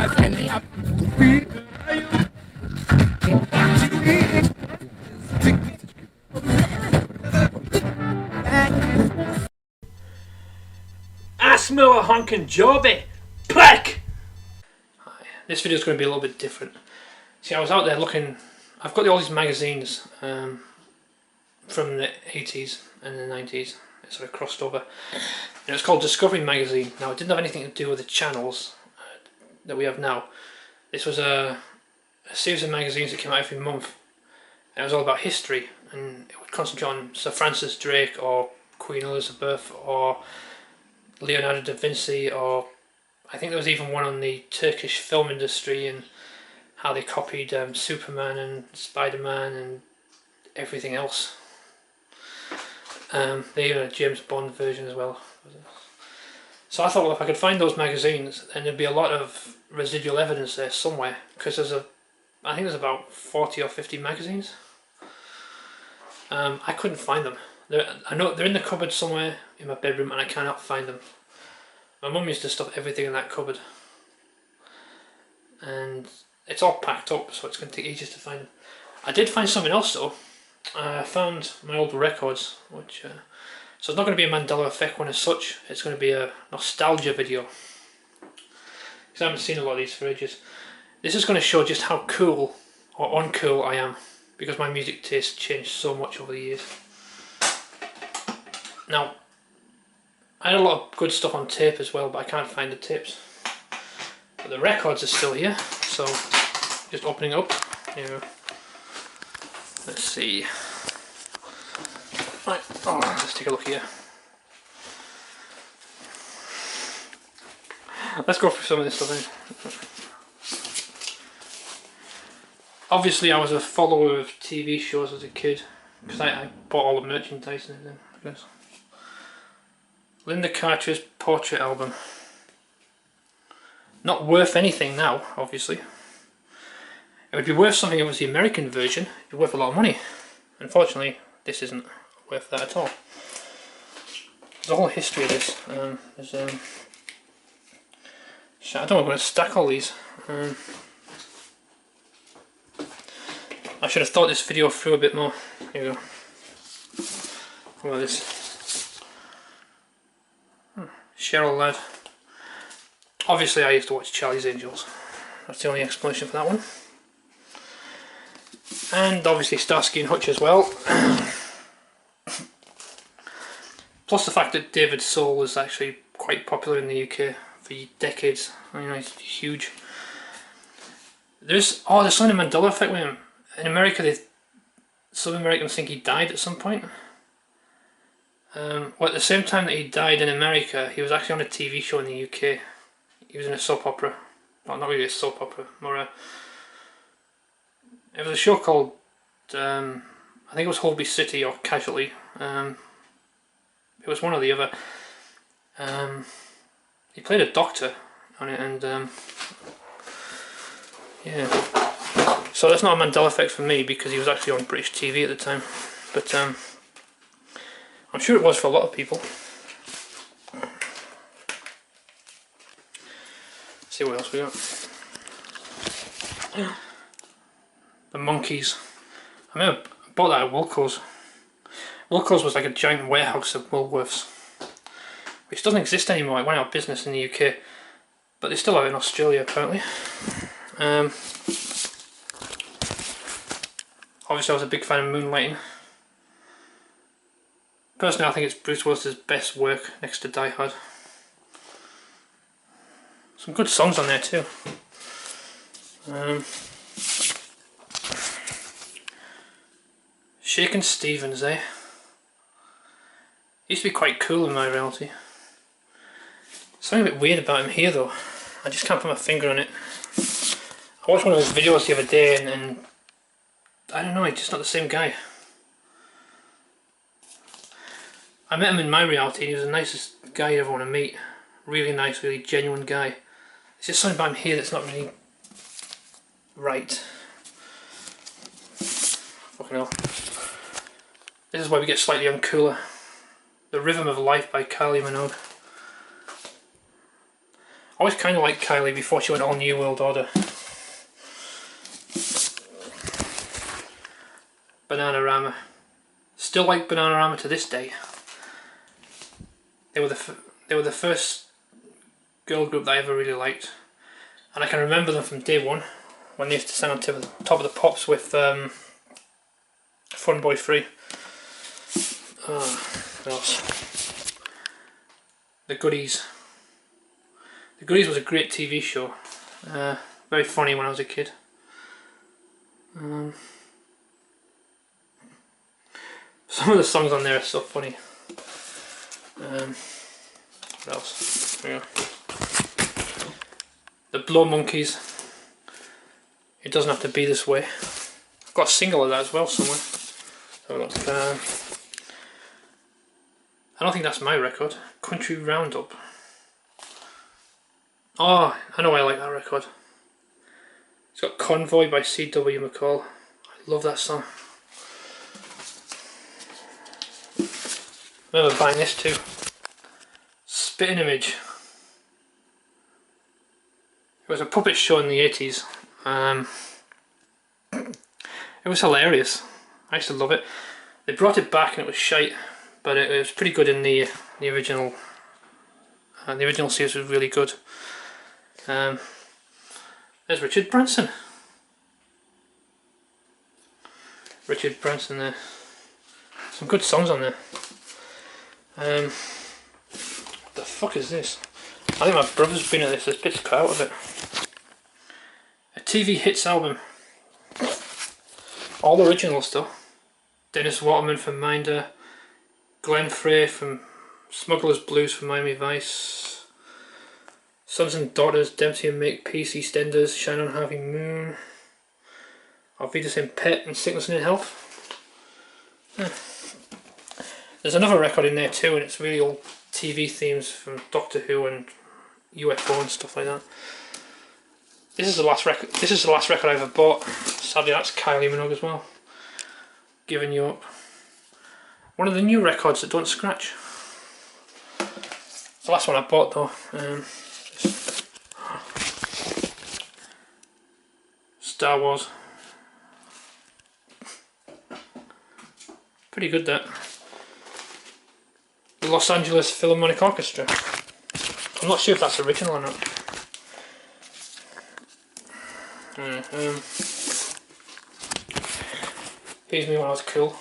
I smell a honkin' jobby. Plack! This video is going to be a little bit different. See, I was out there looking. I've got all these magazines from the 80s and the 90s. It sort of crossed over. And it's called Discovery Magazine. Now, it didn't have anything to do with the channels that we have now. This was a series of magazines that came out every month. And it was all about history. And it would concentrate on Sir Francis Drake or Queen Elizabeth or Leonardo da Vinci, or I think there was even one on the Turkish film industry and how they copied Superman and Spider-Man and everything else. They even had a James Bond version as well. So I thought, well, if I could find those magazines, then there'd be a lot of residual evidence there somewhere, because I think there's about 40 or 50 magazines. I couldn't find them. I know they're in the cupboard somewhere in my bedroom and I cannot find them. My mum used to stuff everything in that cupboard. And it's all packed up, so it's going to take ages to find them. I did find something else though. I found my old records, which so it's not going to be a Mandela effect one as such. It's going to be a nostalgia video, because I haven't seen a lot of these for ages. This is going to show just how cool or uncool I am, because my music taste changed so much over the years. Now, I had a lot of good stuff on tape as well, but I can't find the tapes. But the records are still here, so just opening up. Here we go. Let's see. Right, let's take a look here. Let's go through some of this stuff in. Obviously I was a follower of TV shows as a kid, because I bought all the merchandise in them, I guess. Linda Carter's portrait album. Not worth anything now, obviously. It would be worth something if it was the American version. It'd be worth a lot of money. Unfortunately, this isn't worth that at all. There's a whole history of this. I don't know, I'm going to stack all these. I should have thought this video through a bit more. Here we go. What about this? Cheryl Ladd. Obviously I used to watch Charlie's Angels. That's the only explanation for that one. And obviously Starsky and Hutch as well. Plus the fact that David Soul was actually quite popular in the UK for decades. You know, he's huge. There's something Mandela effect with him. In America, some Americans think he died at some point. Well, at the same time that he died in America, he was actually on a TV show in the UK. He was in a soap opera. Well, not really a soap opera, more a... It was a show called, I think it was Holby City or Casualty. It was one or the other. He played a doctor on it, and yeah. So that's not a Mandela effect for me, because he was actually on British TV at the time. But I'm sure it was for a lot of people. Let's see what else we got. The Monkeys. I remember I bought that at Wilko's. Wilko's was like a giant warehouse of Woolworths, which doesn't exist anymore. It went out of business in the UK, but they still have it in Australia apparently. Obviously I was a big fan of Moonlighting. Personally I think it's Bruce Willis's best work next to Die Hard. Some good songs on there too. Shakin' Stevens, eh? He used to be quite cool in my reality. Something a bit weird about him here though. I just can't put my finger on it. I watched one of his videos the other day and I don't know, he's just not the same guy. I met him in my reality and he was the nicest guy you ever want to meet. Really nice, really genuine guy. It's just something about him here that's not really right. Fucking hell. This is why we get slightly uncooler. The Rhythm of Life by Kylie Minogue. I always kind of liked Kylie before she went all New World Order. Bananarama. Still like Bananarama to this day. They were the first girl group that I ever really liked, and I can remember them from day one when they used to stand on top of the pops with Fun Boy Free. What else? The Goodies. The Goodies was a great TV show. Very funny when I was a kid. Some of the songs on there are so funny. What else? There we go. The Blow Monkeys. It Doesn't Have to Be This Way. I've got a single of that as well somewhere. I don't think that's my record. Country Roundup. Oh, I know I like that record. It's got Convoy by C.W. McCall. I love that song. I remember buying this too. Spitting Image. It was a puppet show in the 80s. It was hilarious. I used to love it. They brought it back and it was shite, but it was pretty good in the original. The original series was really good. There's Richard Branson. Richard Branson there. Some good songs on there. What the fuck is this? I think my brother's been at this. There's bits cut out of it. A TV hits album. All original stuff. Dennis Waterman from Minder. Glenn Frey from Smuggler's Blues from Miami Vice. Sons and Daughters, Dempsey and Makepeace, EastEnders, Shine on Harvey Moon. Arvidas in Pet and Sickness and in Health. There's another record in there too, and it's really old TV themes from Doctor Who and UFO and stuff like that. This is the last record. This is the last record I ever bought. Sadly, that's Kylie Minogue as well. Giving You Up. One of the new records that don't scratch. It's the last one I bought though. Star Wars. Pretty good that. The Los Angeles Philharmonic Orchestra. I'm not sure if that's original or not. Here's Me When I Was Cool.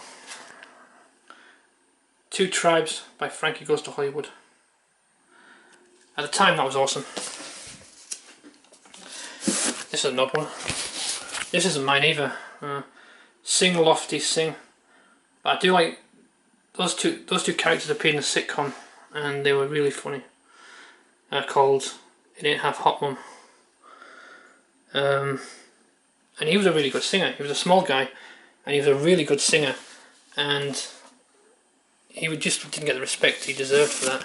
Two Tribes by Frankie Goes to Hollywood. At the time that was awesome. This is an odd one. This isn't mine either. Sing Lofty Sing. But I do like those two characters appeared in a sitcom and they were really funny. Called It Ain't Half Hot Mum. And he was a really good singer. He was a small guy and he was a really good singer, and he just didn't get the respect he deserved for that.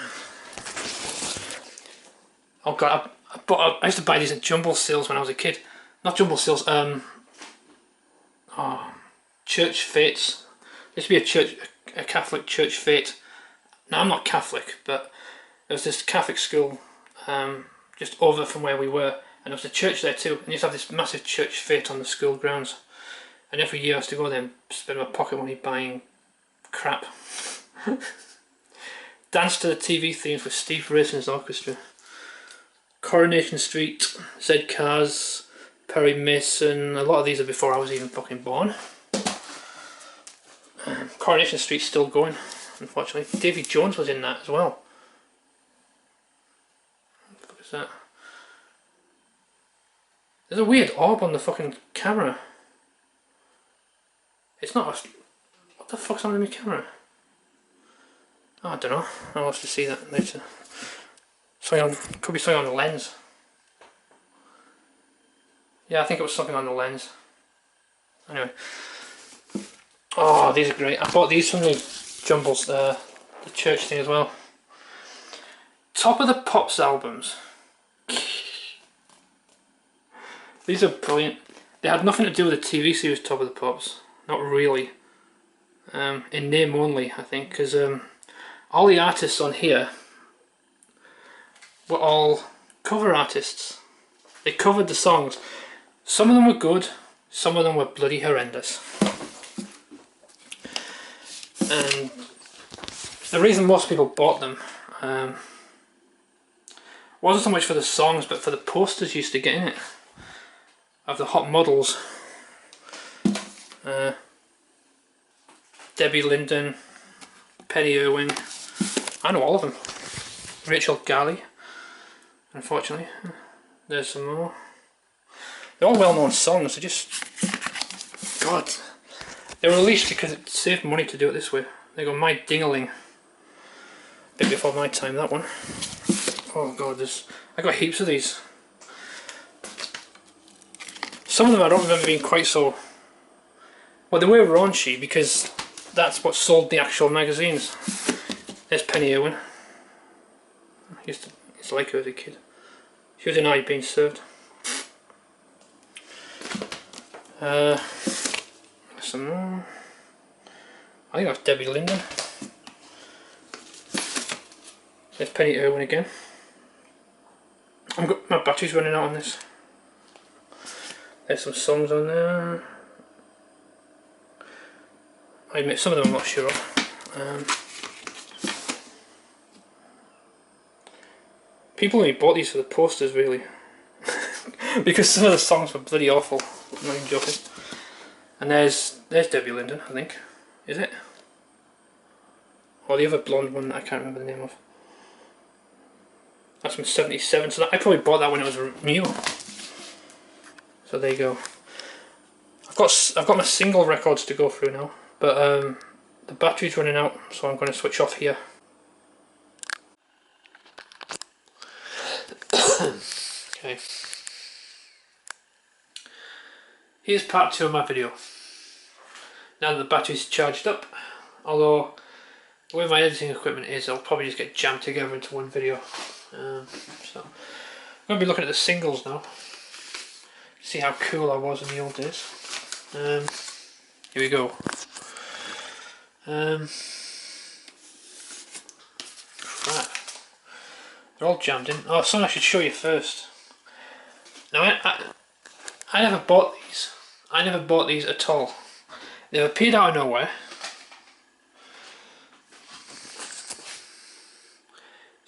Oh god, I used to buy these at jumble sales when I was a kid. Not jumble sales, church fates. There used to be a Catholic church fete. Now I'm not Catholic, but there was this Catholic school just over from where we were, and there was a church there too, and you used to have this massive church fete on the school grounds, and every year I used to go there and spend my pocket money buying crap. Dance to the TV themes with Steve Racin's orchestra. Coronation Street, Zed Cars, Perry Mason. A lot of these are before I was even fucking born. Coronation Street's still going, unfortunately. Davy Jones was in that as well. What the fuck is that? There's a weird orb on the fucking camera. It's not a... What the fuck's on with my camera? Oh, I don't know. I'll have to see that later. Could be something on the lens. Yeah, I think it was something on the lens. Anyway. Oh, these are great. I bought these from the Jumbles, the church thing as well. Top of the Pops albums. These are brilliant. They had nothing to do with the TV series Top of the Pops. Not really. In name only, I think, because all the artists on here were all cover artists. They covered the songs. Some of them were good, some of them were bloody horrendous. And the reason most people bought them wasn't so much for the songs, but for the posters used to get in it of the hot models. Debbie Linden, Penny Irwin, I know all of them. Rachel Galley, unfortunately. There's some more. They're all well-known songs. They just, God, they were released because it saved money to do it this way. They go My Dingaling, a bit before my time, that one. Oh God, I got heaps of these. Some of them I don't remember being quite so, well, they were raunchy because that's what sold the actual magazines. There's Penny Irwin. I used to like her as a kid. She was in I Being Served. Some more. I think that's Debbie Linden. There's Penny Irwin again. My battery's running out on this. There's some songs on there. I admit some of them I'm not sure of. People only bought these for the posters, really. Because some of the songs were bloody awful. I'm not even joking. And there's Debbie Linden, I think. Is it? Or the other blonde one that I can't remember the name of. That's from '77, so I probably bought that when it was new. So there you go. I've got my single records to go through now, but the battery's running out, so I'm going to switch off here. Okay. Here's part 2 of my video. Now that the battery's charged up, although the way my editing equipment is, I'll probably just get jammed together into one video. So I'm going to be looking at the singles now. See how cool I was in the old days. Here we go. Crap. They're all jammed in. Oh, something I should show you first. Now I never bought these. I never bought these at all. They appeared out of nowhere.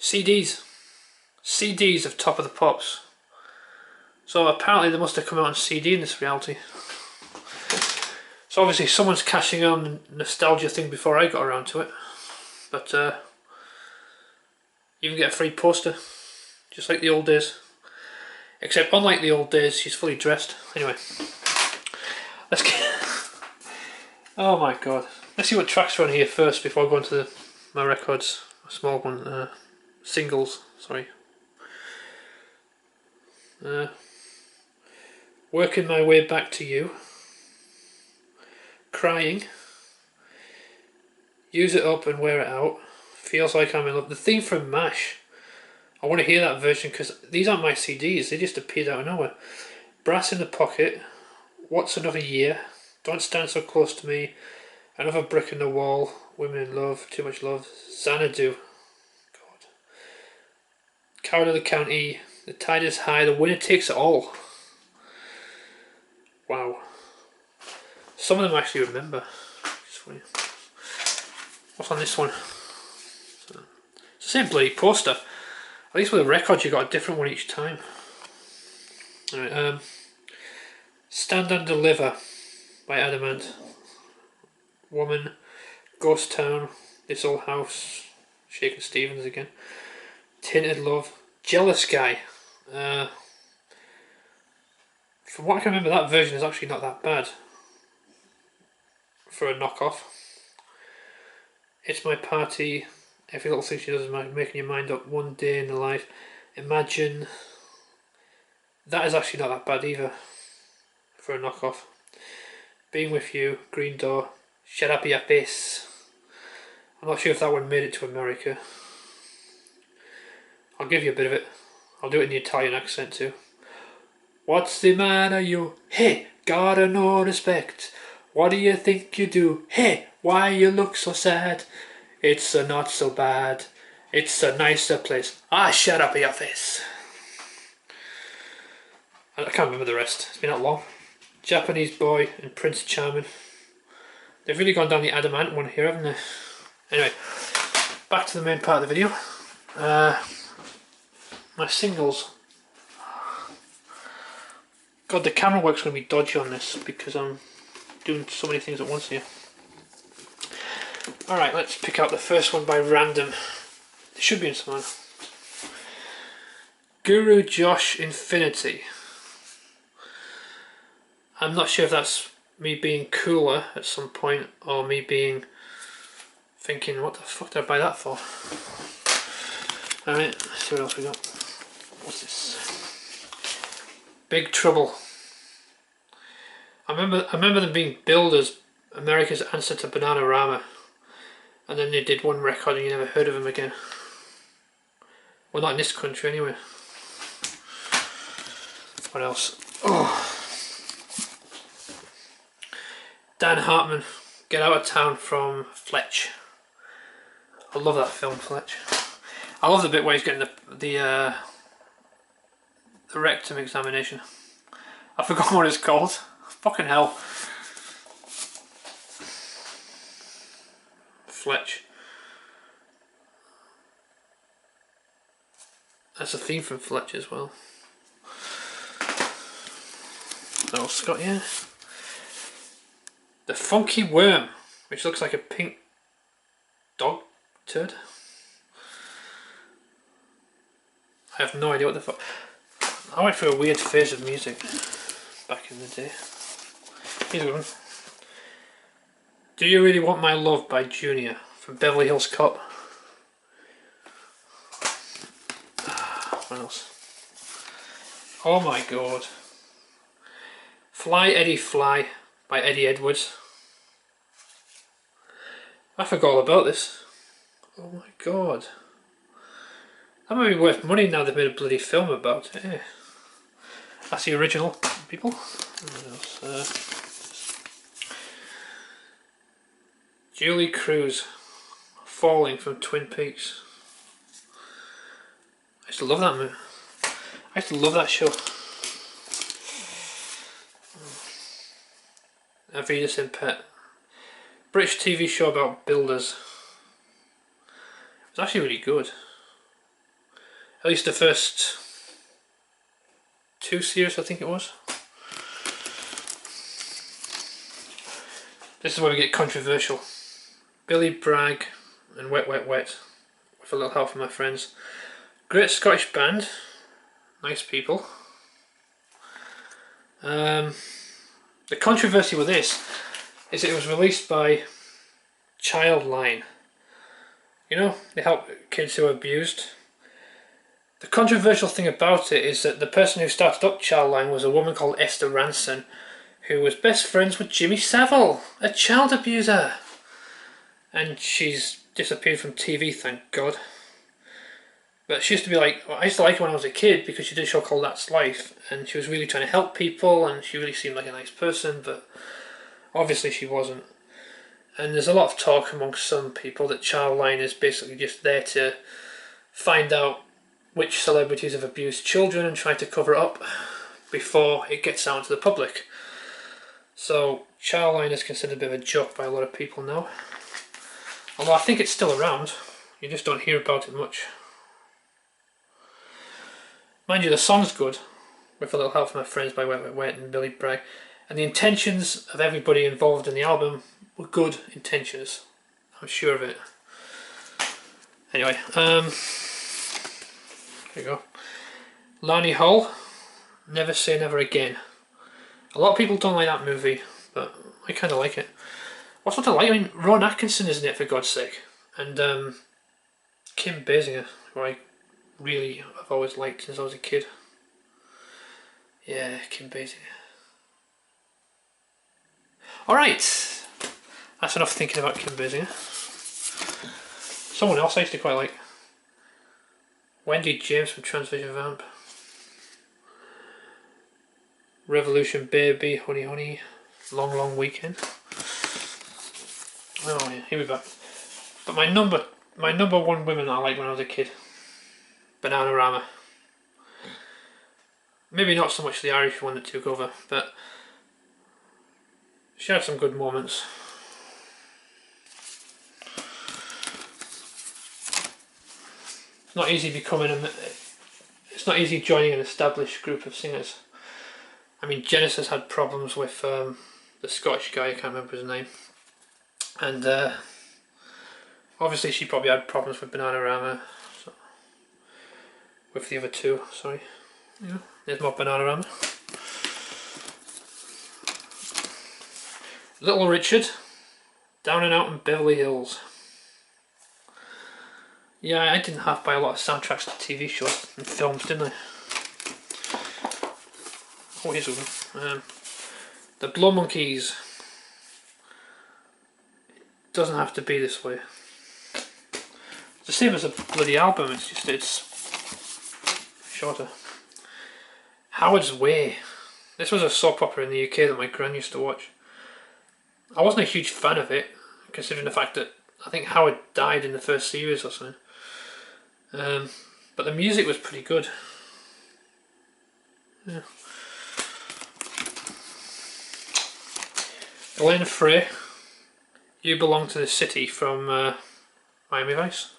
CDs of Top of the Pops. So apparently they must have come out on CD in this reality. So obviously someone's cashing on the nostalgia thing before I got around to it. But you can get a free poster, just like the old days. Except unlike the old days, she's fully dressed. Anyway, let's get... Oh my God. Let's see what tracks are on here first before I go into my records. A small one, singles, sorry. Working My Way Back to You. Crying. Use It Up and Wear It Out. Feels Like I'm in Love. The theme from MASH. I want to hear that version because these aren't my CDs, they just appeared out of nowhere. Brass in the Pocket. What's Another Year. Don't Stand So Close to Me. Another Brick in the Wall. Women in Love. Too Much Love. Xanadu. God. Coward of the County. The Tide is High. The Winner Takes It All. Wow. Some of them I actually remember. It's funny. What's on this one? It's the same bloody poster. At least with the records you got a different one each time. Alright, Stand and Deliver by Adamant. Woman. Ghost Town. This Old House. Shakin' Stevens again. Tinted Love. Jealous Guy. From what I can remember, that version is actually not that bad for a knockoff. It's My Party. Every Little Thing She Does is Making Your Mind Up. One Day in the Life. Imagine. That is actually not that bad either for a knockoff. Being With You. Green Door. Shut Up Your Face. I'm not sure if that one made it to America. I'll give you a bit of it. I'll do it in the Italian accent too. What's the matter you? Hey, got no respect. What do you think you do? Hey, why you look so sad? It's not so bad. It's a nicer place. Ah, shut up your face. I can't remember the rest, it's been that long. Japanese Boy and Prince Charming. They've really gone down the adamant one here, haven't they? Anyway, back to the main part of the video. My singles. God, the camera work's going to be dodgy on this because I'm doing so many things at once here. Alright, let's pick out the first one by random. It should be in someone. Guru Josh Infinity. I'm not sure if that's me being cooler at some point or me being thinking, what the fuck did I buy that for? Alright, let's see what else we got. What's this? Big Trouble. I remember them being billed as America's answer to Bananarama, and then they did one record and you never heard of them again. Well, not in this country anyway. What else? Oh, Dan Hartman, Get Out of Town from Fletch. I love that film, Fletch. I love the bit where he's getting the rectum examination. I forgot what it's called. Fucking hell. Fletch. That's a theme from Fletch as well. What else got here? The Funky Worm, which looks like a pink dog turd. I have no idea what the fuck. I went through a weird phase of music back in the day. Here's a good one. Do You Really Want My Love by Junior from Beverly Hills Cop. What else? Oh my god. Fly Eddie Fly by Eddie Edwards. I forgot all about this. Oh my god. That might be worth money now they've made a bloody film about it. Eh? That's the original, people. What else? Julie Cruz, Falling from Twin Peaks. I used to love that movie. I used to love that show. Avidas in Pet. British TV show about builders. It was actually really good. At least the first 2 series, I think it was. This is where we get controversial. Billy Bragg and Wet Wet Wet, with a little help from my friends. Great Scottish band, nice people. The controversy with this is it was released by Childline. You know, they help kids who are abused. The controversial thing about it is that the person who started up Childline was a woman called Esther Ranson, who was best friends with Jimmy Savile, a child abuser. And she's disappeared from TV, thank God. But she used to be like, well, I used to like her when I was a kid because she did a show called That's Life, and she was really trying to help people, and she really seemed like a nice person, but obviously she wasn't. And there's a lot of talk amongst some people that Childline is basically just there to find out which celebrities have abused children and try to cover it up before it gets out to the public. So Childline is considered a bit of a joke by a lot of people now. Although I think it's still around, you just don't hear about it much. Mind you, the song's good, with a little help from my friends by Wet Wet Wet and Billy Bragg, and the intentions of everybody involved in the album were good intentions. I'm sure of it. Anyway, here you go. Lani Hall, Never Say Never Again. A lot of people don't like that movie, but I kind of like it. What's not to like? I mean, Ron Atkinson is in it, for God's sake, and Kim Basinger, who I really have always liked since I was a kid. Yeah, Kim Basinger. Alright, that's enough thinking about Kim Basinger. Someone else I used to quite like. Wendy James from Transvision Vamp. Revolution Baby, Honey Honey, Long Long Weekend. Oh yeah, here we go. But my number one women I liked when I was a kid, Bananarama. Maybe not so much the Irish one that took over, but she had some good moments. It's not easy it's not easy joining an established group of singers. I mean, Genesis had problems with the Scottish guy, I can't remember his name, and obviously she probably had problems with Bananarama, so, with the other two, sorry. Yeah, there's more Bananarama. Little Richard, Down and Out in Beverly Hills. Yeah, I didn't have to buy a lot of soundtracks to TV shows and films, didn't I? Oh, here's one. The Blow Monkeys. It doesn't have to be this way. It's the same as a bloody album, it's just, it's shorter. Howard's Way. This was a soap opera in the UK that my gran used to watch. I wasn't a huge fan of it, considering the fact that I think Howard died in the first series or something. But the music was pretty good. Yeah. Glenn Frey, You Belong to the City from Miami Vice.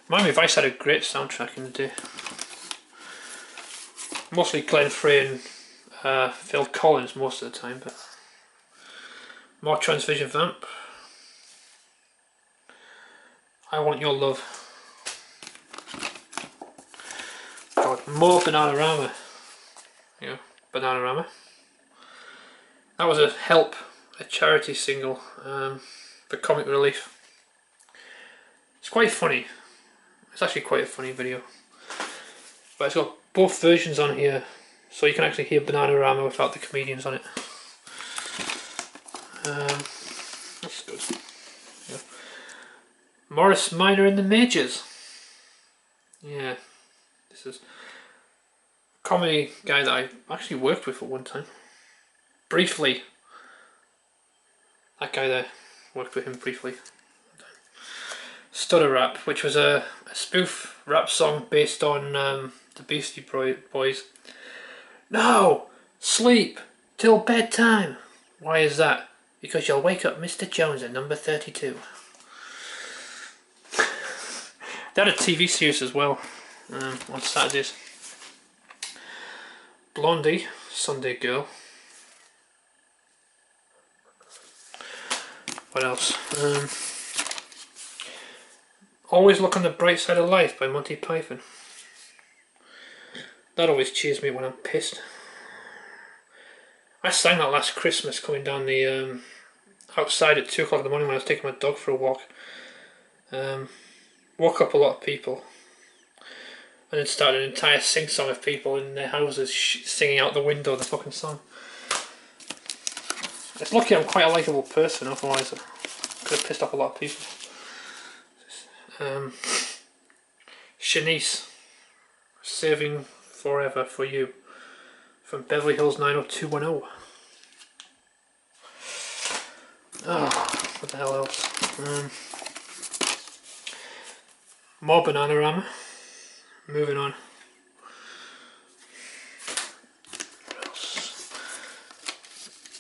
Miami Vice had a great soundtrack in the day. Mostly Glenn Frey and Phil Collins most of the time, but more Transvision Vamp. I Want Your Love. God, more Bananarama. Yeah, Bananarama. That was a Help, a charity single for Comic Relief. It's quite funny. It's actually quite a funny video. But it's got both versions on here, so you can actually hear Bananarama without the comedians on it. That's good. Yeah. Morris Minor and the Majors. Yeah, this is a comedy guy that I actually worked with at one time. Briefly. That guy there, worked with him briefly. Stutter Rap, which was a spoof rap song based on the Beastie Boys. No! Sleep! Till bedtime! Why is that? Because you'll wake up Mr. Jones at number 32. They had a TV series as well on Saturdays. Blondie, Sunday Girl. What else? Always Look on the Bright Side of Life by Monty Python. That always cheers me when I'm pissed. I sang that last Christmas coming down the outside at 2 o'clock in the morning when I was taking my dog for a walk. Woke up a lot of people and then started an entire sing-song of people in their houses singing out the window the fucking song. It's lucky I'm quite a likeable person, otherwise I could have pissed off a lot of people. Shanice, Saving Forever for You from Beverly Hills 90210. Oh, what the hell else? More Bananarama. Moving on. What else?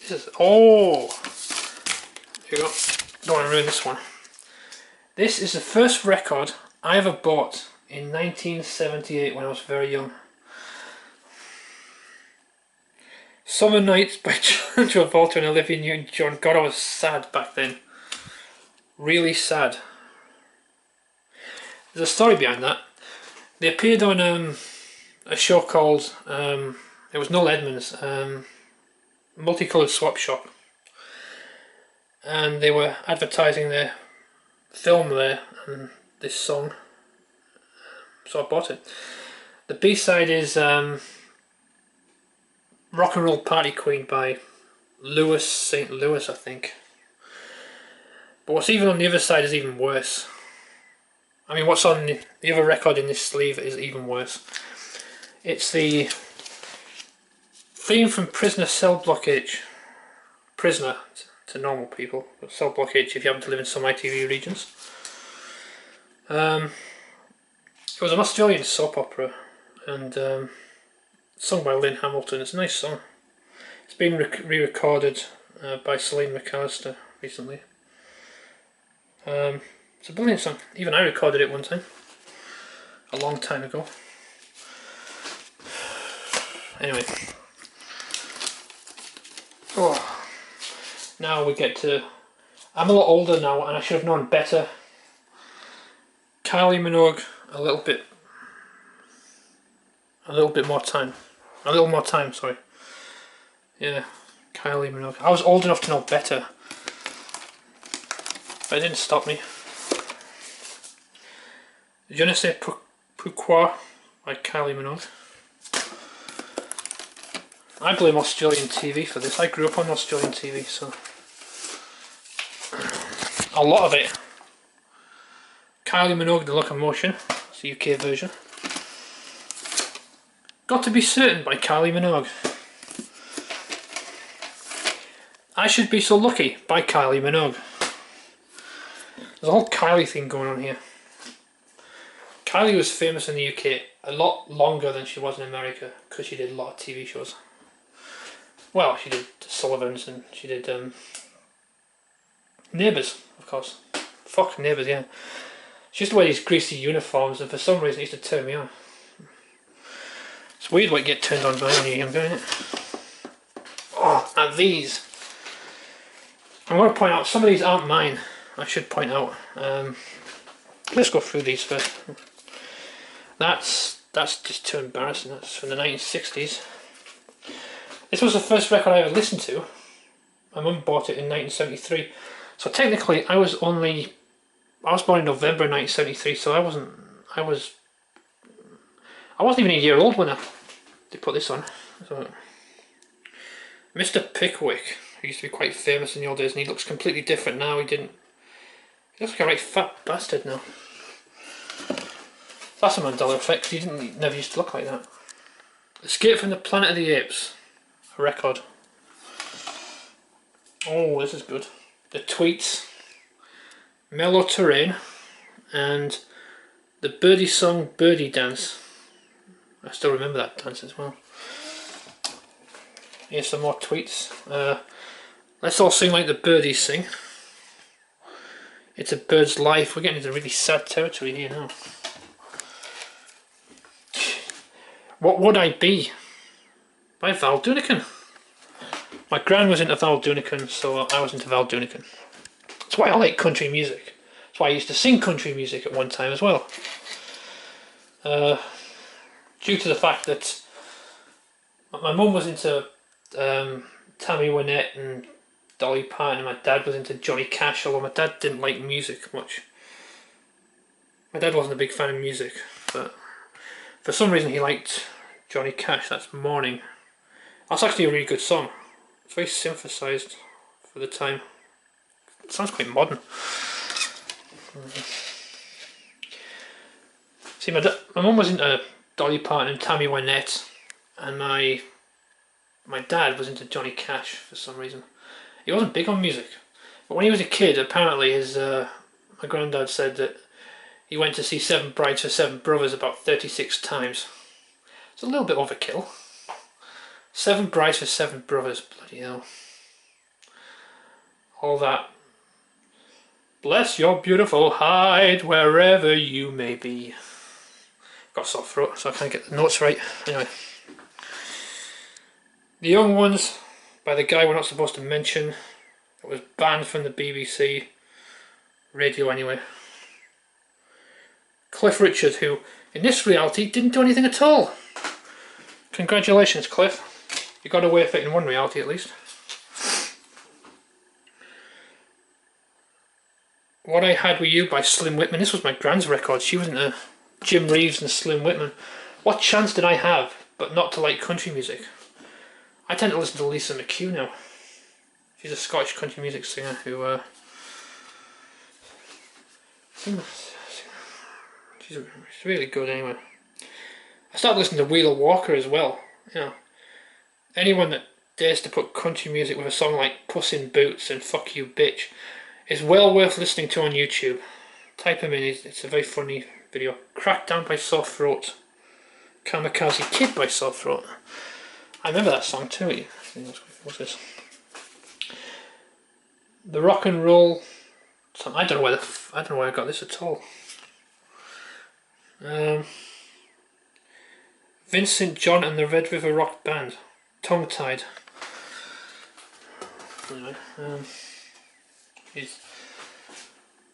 This is, oh! Here you go. Don't want to ruin this one. This is the first record I ever bought in 1978 when I was very young. Summer Nights by John Travolta and Olivia Newton-John. God, I was sad back then. Really sad. There's a story behind that. They appeared on a show called, it was Noel Edmonds, Multicoloured Swap Shop. And they were advertising their film there and this song. So I bought it. The B-side is Rock and Roll Party Queen by Louis St. Louis, I think. But what's even on the other side is even worse. I mean, what's on the other record in this sleeve is even worse. It's the theme from Prisoner Cell Block H. Prisoner to normal people, but Cell Block H if you happen to live in some ITV regions. It was an Australian soap opera and sung by Lynn Hamilton. It's a nice song. It's been re-recorded by Celine McAllister recently. It's a brilliant song. Even I recorded it one time, a long time ago. Anyway, now we get to. I'm a lot older now, and I should have known better. Kylie Minogue, a little more time. Sorry. Yeah, Kylie Minogue. I was old enough to know better, but it didn't stop me. Je ne sais pourquoi by Kylie Minogue. I blame Australian TV for this. I grew up on Australian TV, so a lot of it. Kylie Minogue, The Locomotion. It's the UK version. Got to Be Certain by Kylie Minogue. I Should Be So Lucky by Kylie Minogue. There's a whole Kylie thing going on here. Kylie was famous in the UK a lot longer than she was in America because she did a lot of TV shows. Well, she did Sullivans and she did Neighbours, of course. Fuck Neighbours, yeah. She used to wear these greasy uniforms and for some reason it used to turn me on. It's weird what you get turned on by when you're younger, isn't it? Oh, and these. I'm going to point out, some of these aren't mine, I should point out. Let's go through these first. That's just too embarrassing. That's from the 1960s. This was the first record I ever listened to. My mum bought it in 1973. So technically I was born in November 1973, so I wasn't even a year old when they put this on. So, Mr. Pickwick, who used to be quite famous in the old days, and he looks completely different now. He looks like a right fat bastard now. That's a Mandela effect, he never used to look like that. Escape from the Planet of the Apes. A record. Oh, this is good. The Tweets, Mellow Terrain, and the Birdie Song Birdie Dance. I still remember that dance as well. Here's some more Tweets. Let's all sing like the birdies sing. It's a Bird's Life. We're getting into really sad territory here now. What Would I Be? By Val Doonican. My gran was into Val Doonican, so I was into Val Doonican. That's why I like country music. That's why I used to sing country music at one time as well. Due to the fact that my mum was into Tammy Wynette and Dolly Parton, and my dad was into Johnny Cash, although my dad didn't like music much. My dad wasn't a big fan of music, but for some reason he liked Johnny Cash. That's Morning. That's actually a really good song. It's very synthesized for the time. It sounds quite modern. See, my mum was into Dolly Parton and Tammy Wynette, and my dad was into Johnny Cash for some reason. He wasn't big on music, but when he was a kid, apparently my granddad said that he went to see Seven Brides for Seven Brothers about 36 times. It's a little bit overkill. 7 Brides for 7 Brothers, bloody hell. All that. Bless your beautiful hide wherever you may be. Got a sore throat, so I can't get the notes right. Anyway. The Young Ones, by the guy we're not supposed to mention. It was banned from the BBC. Radio anyway. Cliff Richard, who, in this reality, didn't do anything at all. Congratulations, Cliff. You got away with it in one reality at least. What I Had With You by Slim Whitman. This was my grand's record. She was into Jim Reeves and Slim Whitman. What chance did I have but not to like country music? I tend to listen to Lisa McHugh now. She's a Scottish country music singer who she's really good anyway. I started listening to Wheeler Walker as well. You know, anyone that dares to put country music with a song like Puss in Boots and Fuck You Bitch is well worth listening to on YouTube. Type him in, it's a very funny video. Cracked Down by Sore Throat. Kamikaze Kid by Sore Throat. I remember that song too. What's this? The Rock and Roll. I don't know where I got this at all. Vincent John and the Red River Rock Band. Tongue Tied. Anyway,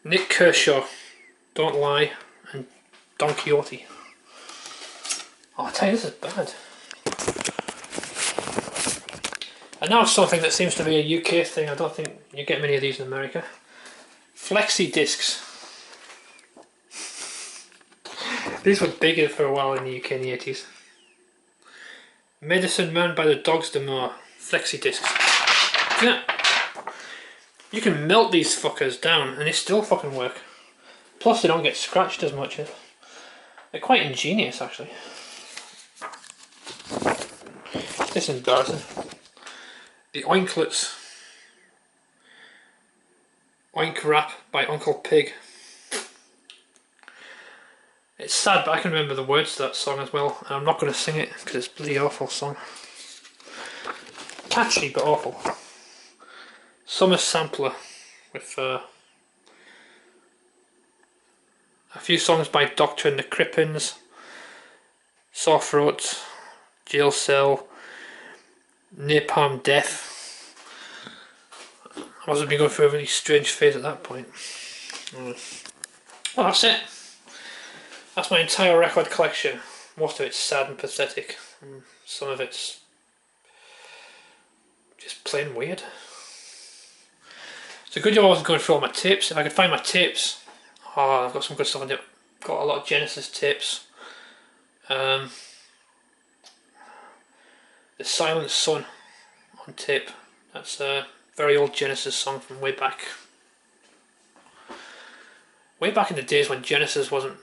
Nick Kershaw, Don't Lie, and Don Quixote. Oh, I tell you, this is bad. And now something that seems to be a UK thing. I don't think you get many of these in America. Flexi discs. These were bigger for a while in the UK in the 80s. Medicine Man by the Dogs d'Amour. Flexi discs. Yeah. You can melt these fuckers down and they still fucking work. Plus they don't get scratched as much. They're quite ingenious actually. This is embarrassing. The Oinklets. Oink Rap by Uncle Pig. It's sad, but I can remember the words to that song as well, and I'm not going to sing it because it's a bloody awful song. Catchy but awful. Summer Sampler with a few songs by Doctor and the Crippins, Sore Throat, Jail Cell, Napalm Death. I must have been going through a really strange phase at that point. Well, that's it. That's my entire record collection. Most of it's sad and pathetic. And some of it's just plain weird. It's a good job I wasn't going through all my tapes. If I could find my tapes, oh, I've got some good stuff on it. Got a lot of Genesis tapes. The Silent Sun on tape. That's a very old Genesis song from way back in the days when Genesis wasn't.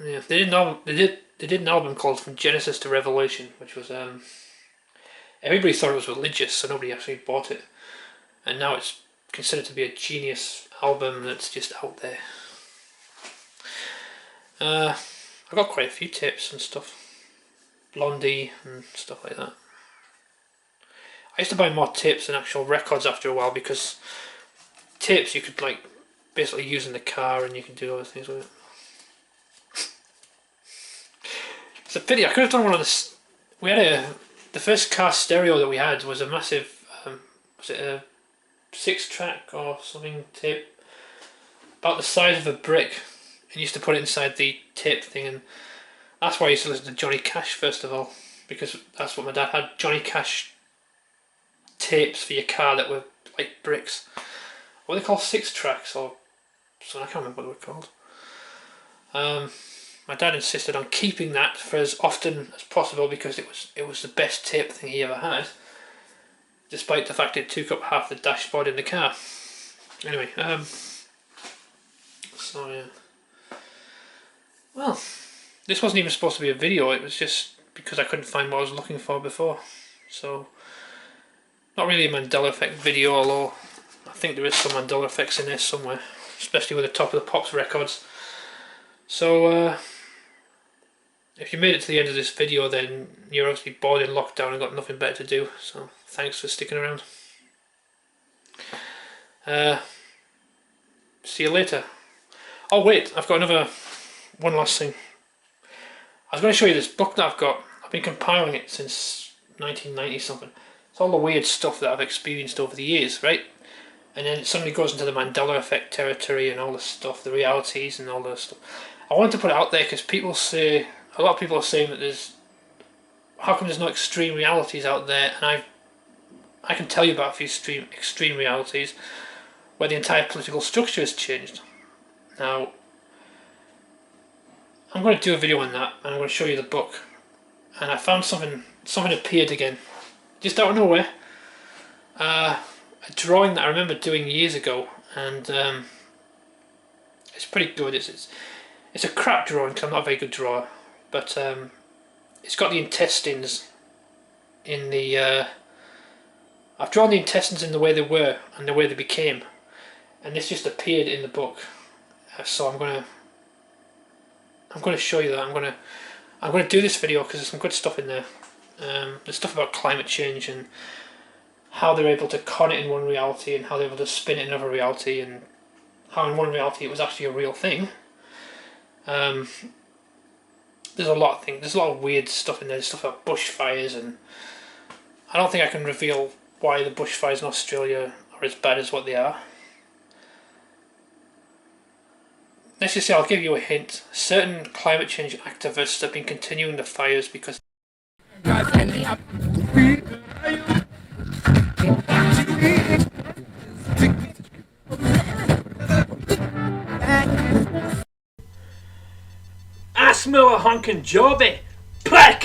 Yeah, they did an album called From Genesis to Revelation, which was everybody thought it was religious, so nobody actually bought it. And now it's considered to be a genius album that's just out there. I got quite a few tapes and stuff, Blondie and stuff like that. I used to buy more tapes than actual records after a while because tapes you could like basically use in the car and you can do other things with it. It's a pity. I could have done one of this. We had the first car stereo that we had was a massive. Was it a 6-track or something tape? About the size of a brick, and used to put it inside the tape thing, and that's why I used to listen to Johnny Cash first of all, because that's what my dad had. Johnny Cash tapes for your car that were like bricks. What are they called? 6-tracks or something? I can't remember what they were called. My dad insisted on keeping that for as often as possible because it was the best tape thing he ever had, despite the fact it took up half the dashboard in the car. Anyway, so yeah. Well, this wasn't even supposed to be a video, it was just because I couldn't find what I was looking for before. So, not really a Mandela Effect video, although I think there is some Mandela Effects in there somewhere, especially with the Top of the Pops records. So, if you made it to the end of this video, then you're obviously bored in lockdown and got nothing better to do, so thanks for sticking around. See you later. Oh wait, I've got one last thing. I was going to show you this book that I've got. I've been compiling it since 1990 something. It's all the weird stuff that I've experienced over the years, right? And then it suddenly goes into the Mandela Effect territory and all this stuff, the realities and all this stuff. I wanted to put it out there because people say, a lot of people are saying that how come there's no extreme realities out there? And I can tell you about a few extreme realities where the entire political structure has changed. Now, I'm going to do a video on that and I'm going to show you the book. And I found something appeared again, just out of nowhere. A drawing that I remember doing years ago, and it's pretty good. It's a crap drawing because I'm not a very good drawer, but it's got the intestines in the. I've drawn the intestines in the way they were and the way they became, and this just appeared in the book. So I'm gonna show you that. I'm going to do this video because there's some good stuff in there. There's stuff about climate change and how they're able to con it in one reality and how they're able to spin it in another reality, and how in one reality it was actually a real thing. There's a lot of things. There's a lot of weird stuff in there. There's stuff about bushfires, and I don't think I can reveal why the bushfires in Australia are as bad as what they are. Let's just say, I'll give you a hint. Certain climate change activists have been continuing the fires because I smell a honking jobby. Prick!